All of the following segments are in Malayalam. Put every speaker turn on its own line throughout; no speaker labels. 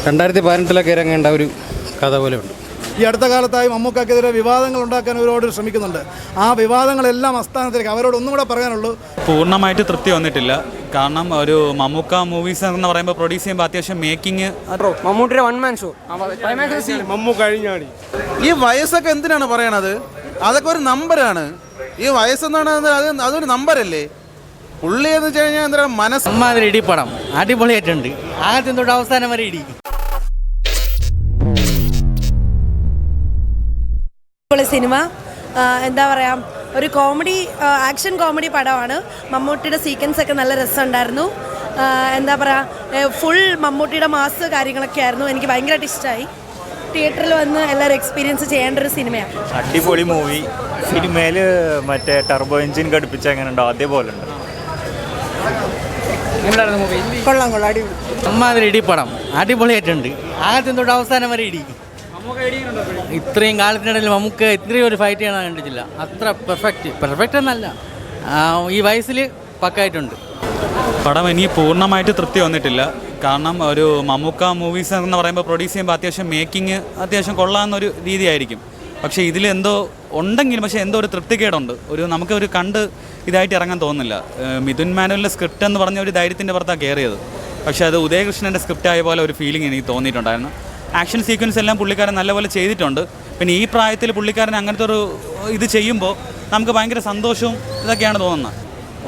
2018 ഇറങ്ങേണ്ട ഒരു കഥ പോലെയുണ്ട്.
ഈ അടുത്ത കാലത്തായി മമ്മൂക്കക്കെതിരെ വിവാദങ്ങൾ ഉണ്ടാക്കാൻ ഒരുപാട് ശ്രമിക്കുന്നുണ്ട്. ആ വിവാദങ്ങളെല്ലാം അസ്ഥാനത്തിലേക്ക് അവരോട് ഒന്നും കൂടെ പറയാനുള്ളൂ.
പൂർണ്ണമായിട്ട് തൃപ്തി വന്നിട്ടില്ല. കാരണം ഒരു മമ്മൂക്ക മൂവീസ് എന്ന് പറയുമ്പോൾ പ്രൊഡ്യൂസ് ചെയ്യുമ്പോൾ അത്യാവശ്യം മേക്കിംഗ്
മമ്മൂട്ടിയുടെ വൺ മാൻ ഷോ മമ്മൂ കഴിഞ്ഞാടി.
ഈ വയസ്സൊക്കെ എന്തിനാണ് പറയണത്? അതൊക്കെ ഒരു നമ്പറാണ്. ഈ വയസ്സെന്നാണ് അതൊരു നമ്പരല്ലേ? പുള്ളി എന്ന് വെച്ച് കഴിഞ്ഞാൽ എന്താ മനസ്സ്
ഇടി പടം അടിപൊളിയായിട്ടുണ്ട്. ആദ്യം തൊട്ട് അവസാനം വരെ ഇടി.
സിനിമ എന്താ പറയുക, ഒരു കോമഡി ആക്ഷൻ കോമഡി പടമാണ്. മമ്മൂട്ടിയുടെ സീക്വൻസ് ഒക്കെ നല്ല രസമുണ്ടായിരുന്നു. എന്താ പറയുക, ഫുൾ മമ്മൂട്ടിയുടെ മാസ് കാര്യങ്ങളൊക്കെ ആയിരുന്നു. എനിക്ക് ഭയങ്കരമായിട്ട് ഇഷ്ടമായി. തിയേറ്ററിൽ വന്ന് എല്ലാവരും എക്സ്പീരിയൻസ് ചെയ്യേണ്ട ഒരു സിനിമയാണ്.
അടിപൊളി മൂവി. സിനിമയിൽ മറ്റേ ടർബോ എഞ്ചിൻ ഘടിപ്പിച്ച എങ്ങനെ ഉണ്ടോ അതേപോലെ ഉണ്ട്.
കൊള്ളാം കൊള്ളാം, അടിപൊളി.
അമ്മാതിരി ഇടി പടം അടിപൊളിയായിട്ടുണ്ട്. ആദ്യം തൊട്ട് അവസാനം വരെ ഇടി. ഇത്രയും കാലത്തിനിടയിൽ നമുക്ക് ഇത്രയും ഒരു ഫൈറ്റ് ചെയ്യാൻ കണ്ടിട്ടില്ല. അത്ര പെർഫെക്റ്റ് എന്നല്ല, ഈ വയസ്സിൽ പക്കായിട്ടുണ്ട്.
പടം എനിക്ക് പൂർണ്ണമായിട്ട് തൃപ്തി വന്നിട്ടില്ല. കാരണം ഒരു മമ്മൂക്ക മൂവീസ് എന്ന് പറയുമ്പോൾ പ്രൊഡ്യൂസ് ചെയ്യുമ്പോൾ അത്യാവശ്യം മേക്കിംഗ് അത്യാവശ്യം കൊള്ളാവുന്നൊരു രീതിയായിരിക്കും. പക്ഷേ ഇതിൽ എന്തോ ഉണ്ടെങ്കിലും പക്ഷേ എന്തോ ഒരു തൃപ്തികേടുണ്ട്. നമുക്കൊരു കണ്ട് ഇതായിട്ട് ഇറങ്ങാൻ തോന്നുന്നില്ല. മിഥുൻ മാനുവലിൻ്റെ സ്ക്രിപ്റ്റ് എന്ന് പറഞ്ഞ ഒരു ധൈര്യത്തിൻ്റെ പുറത്താണ് കയറിയത്. പക്ഷേ അത് ഉദയകൃഷ്ണൻ്റെ സ്ക്രിപ്റ്റ് ആയ പോലെ ഒരു ഫീലിംഗ് എനിക്ക് തോന്നിയിട്ടുണ്ടായിരുന്നു. ആക്ഷൻ സീക്വൻസ് എല്ലാം പുള്ളിക്കാരൻ നല്ലപോലെ ചെയ്തിട്ടുണ്ട്. പിന്നെ ഈ പ്രായത്തിൽ പുള്ളിക്കാരൻ അങ്ങനത്തെ ഒരു ഇത് ചെയ്യുമ്പോൾ നമുക്ക് ഭയങ്കര സന്തോഷവും ഇതൊക്കെയാണ് തോന്നുന്നത്.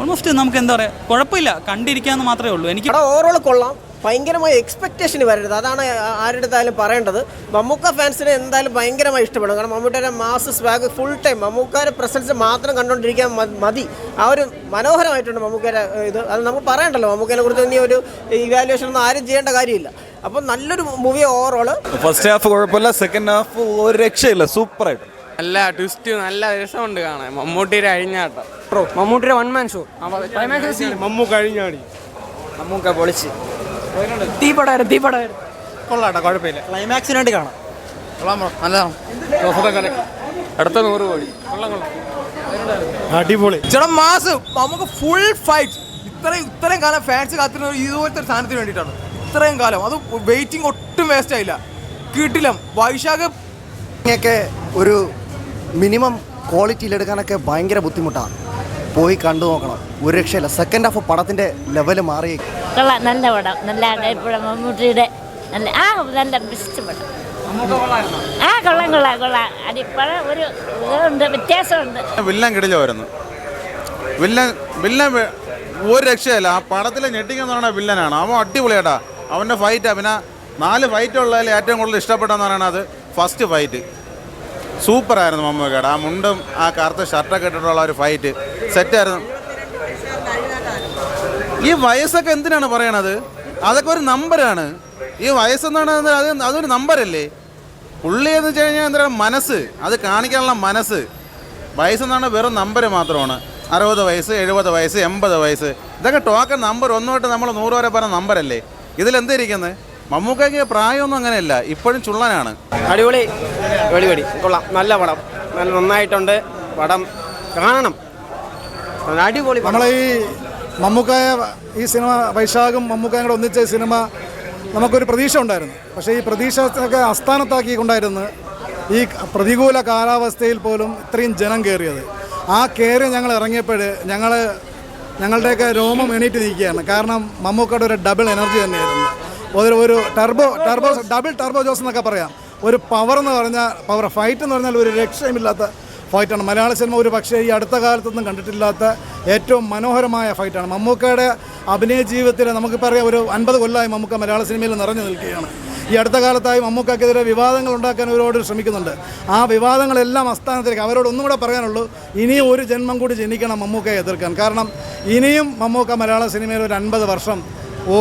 ഓൾമോസ്റ്റ് നമുക്ക് എന്താ പറയുക, കുഴപ്പമില്ല, കണ്ടിരിക്കാമെന്ന് മാത്രമേ ഉള്ളൂ. എനിക്ക്
ഓവറോൾ കൊള്ളാം. ഭയങ്കരമായ എക്സ്പെക്റ്റേഷൻ വരരുത്, അതാണ് ആരുടെ അടുത്തായാലും പറയേണ്ടത്. മമ്മൂക്ക ഫാൻസിന് എന്തായാലും ഭയങ്കരമായി ഇഷ്ടപ്പെടും. കാരണം മമ്മൂട്ടിയുടെ മാസ് സ്വാഗ് ഫുൾ ടൈം മമ്മൂക്കാരുടെ പ്രസൻസ് മാത്രം കണ്ടുകൊണ്ടിരിക്കാൻ മതി. ആ ഒരു മനോഹരമായിട്ടുണ്ട് മമ്മൂക്കയുടെ ഇത്. അത് നമുക്ക് പറയണ്ടല്ലോ, മമ്മൂക്കനെ കുറിച്ച് ഇനി ഒരു ഇവാലുവേഷൻ ഒന്നും ആരും ചെയ്യേണ്ട കാര്യമില്ല. അപ്പം നല്ലൊരു മൂവി ഓവറോള്.
ഫസ്റ്റ് ഹാഫ് കുഴപ്പമില്ല, സെക്കൻഡ് ഹാഫ് ഒരു രക്ഷയില്ല, സൂപ്പറായിട്ട്.
നല്ല ട്വിസ്റ്റ്, നല്ല രസമുണ്ട് കാണാൻ. മമ്മൂട്ടിയുടെ അഴിഞ്ഞാട്ടം, മമ്മൂട്ടിയുടെ വൺ മാൻ ഷോ മമ്മൂ കഴിഞ്ഞാടി. മമ്മൂക്ക പൊളിച്ച് തീപടായിരുന്നു.
കൊള്ളാട്ടോ, കുഴപ്പമില്ല.
ക്ലൈമാക്സിന് വേണ്ടി കാണാം.
നല്ലതാണ്.
അടുത്ത 100 കോടി.
അടിപൊളി.
ചേട്ടാ മാസ്, നമുക്ക് ഫുൾ ഫൈറ്റ്. ഇത്രയും കാലം ഫാൻസ് കാത്തിരുന്ന ഇതുപോലത്തെ ഒരു സാധനത്തിന് വേണ്ടിയിട്ടാണ്. ഇത്രയും കാലം അത് വെയിറ്റിംഗ് ഒട്ടും വേസ്റ്റ് ആയില്ല. കിട്ടില്ല. വൈശാഖ്
ഒക്കെ ഒരു മിനിമം ക്വാളിറ്റിയിലെടുക്കാനൊക്കെ ഭയങ്കര ബുദ്ധിമുട്ടാണ്. പോയി കണ്ടു നോക്കണം, ഒരു രക്ഷയില്ല. സെക്കൻഡ് ഹാഫ് പടത്തിൻ്റെ ലെവല് മാറി.
കൊള്ളാം, നല്ല പടം, നല്ല മമ്മൂട്ടിയുടെ നല്ല ബെസ്റ്റ് പടം. കൊള്ളാം. അടിപ്പടം ഒരു ഇതുണ്ട്, വ്യത്യാസമുണ്ട്.
വില്ലൻ കിടിലമായിരുന്നു. വില്ലൻ ഒരു രക്ഷയില്ല. ആ പടത്തിലെ ഞെട്ടിക്കെന്ന് പറഞ്ഞാൽ വില്ലനാണ്. അവൻ അടിപൊളിയാട്ടാ. അവൻ്റെ ഫൈറ്റാണ്. പിന്നെ 4 ഫൈറ്റ് ഉള്ളതിൽ ഏറ്റവും കൂടുതൽ ഇഷ്ടപ്പെട്ടെന്ന് പറയുന്നത് ഫസ്റ്റ് ഫൈറ്റ് സൂപ്പറായിരുന്നു. മമ്മൂക്കയുടെ ആ മുണ്ടും ആ കറുത്ത ഷർട്ടൊക്കെ ഇട്ടിട്ടുള്ള ഒരു ഫൈറ്റ് സെറ്റായിരുന്നു. ഈ വയസ്സൊക്കെ എന്തിനാണ് പറയണത്? അതൊക്കെ ഒരു നമ്പറാണ്. ഈ വയസ്സെന്നാണ് അതൊരു നമ്പരല്ലേ? പുള്ളി എന്ന് വെച്ച് കഴിഞ്ഞാൽ എന്താ മനസ്സ്, അത് കാണിക്കാനുള്ള മനസ്സ്. വയസ്സെന്നാണ് വെറും നമ്പർ മാത്രമാണ്. 60 വയസ്സ്, 70 വയസ്സ്, 80 വയസ്സ്, ഇതൊക്കെ ടോക്കൺ നമ്പർ. 1 തൊട്ട് നമ്മൾ 100 വരെ പറഞ്ഞ നമ്പരല്ലേ? ഇതിലെന്തിരിക്കുന്നത്? മമ്മൂക്കയ്ക്ക് പ്രായമൊന്നും അങ്ങനെയല്ല, ഇപ്പോഴും ചുള്ളനാണ്.
അടിപൊളി, കൊള്ളാം. നല്ല പടം, നല്ല നന്നായിട്ടുണ്ട്. പടം കാണണം, അടിപൊളി.
നമ്മളെ ഈ മമ്മൂക്കായ ഈ സിനിമ, വൈശാഖും മമ്മൂക്കായും കൂടെ ഒന്നിച്ച സിനിമ നമുക്കൊരു പ്രതീക്ഷ ഉണ്ടായിരുന്നു. പക്ഷേ ഈ പ്രതീക്ഷയൊക്കെ അസ്ഥാനത്താക്കിക്കൊണ്ടായിരുന്നു ഈ പ്രതികൂല കാലാവസ്ഥയിൽ പോലും ഇത്രയും ജനം കയറിയത്. ആ കയറി ഞങ്ങൾ ഇറങ്ങിയപ്പോൾ ഞങ്ങളുടെയൊക്കെ രോമം എണീറ്റ് നിൽക്കുകയാണ്. കാരണം മമ്മൂക്കയുടെ ഒരു ഡബിൾ എനർജി തന്നെയായിരുന്നു. ഒരു ഡബിൾ ടർബോ ജോസ് എന്നൊക്കെ പറയാം. ഒരു പവർ എന്ന് പറഞ്ഞാൽ ഫൈറ്റ് എന്ന് പറഞ്ഞാൽ ഒരു രക്ഷയുമില്ലാത്ത ഫൈറ്റാണ്. മലയാള സിനിമ ഒരു പക്ഷേ ഈ അടുത്ത കാലത്തൊന്നും കണ്ടിട്ടില്ലാത്ത ഏറ്റവും മനോഹരമായ ഫൈറ്റാണ്. മമ്മൂക്കയുടെ അഭിനയ ജീവിതത്തിൽ നമുക്കിപ്പോൾ അറിയാം, ഒരു 50 കൊല്ലമായി മമ്മൂക്ക മലയാള സിനിമയിൽ നിറഞ്ഞു നിൽക്കുകയാണ്. ഈ അടുത്ത കാലത്തായി മമ്മൂക്കക്കെതിരെ വിവാദങ്ങൾ ഉണ്ടാക്കാൻ ഒരുപാട് ശ്രമിക്കുന്നുണ്ട്. ആ വിവാദങ്ങളെല്ലാം അസ്ഥാനത്തിലേക്ക് അവരോട് ഒന്നും കൂടെ പറയാനുള്ളൂ. ഇനിയും ഒരു ജന്മം കൂടി ജനിക്കണം മമ്മൂക്കയെ എതിർക്കാൻ. കാരണം ഇനിയും മമ്മൂക്ക മലയാള സിനിമയിൽ ഒരു 50 വർഷം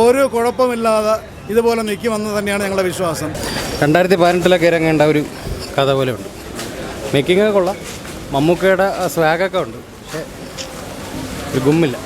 ഒരു കുഴപ്പമില്ലാതെ ഇതുപോലെ നിൽക്കുമെന്ന് തന്നെയാണ് ഞങ്ങളുടെ വിശ്വാസം.
2018 ഇറങ്ങേണ്ട ഒരു കഥ പോലെയുണ്ട്. മേക്കിംഗ് ഒക്കെ കൊള്ളാം. മമ്മൂക്കയുടെ സ്വാഗൊക്കെ ഉണ്ട്, പക്ഷേ ഒരു ഗുമ്മില്ല.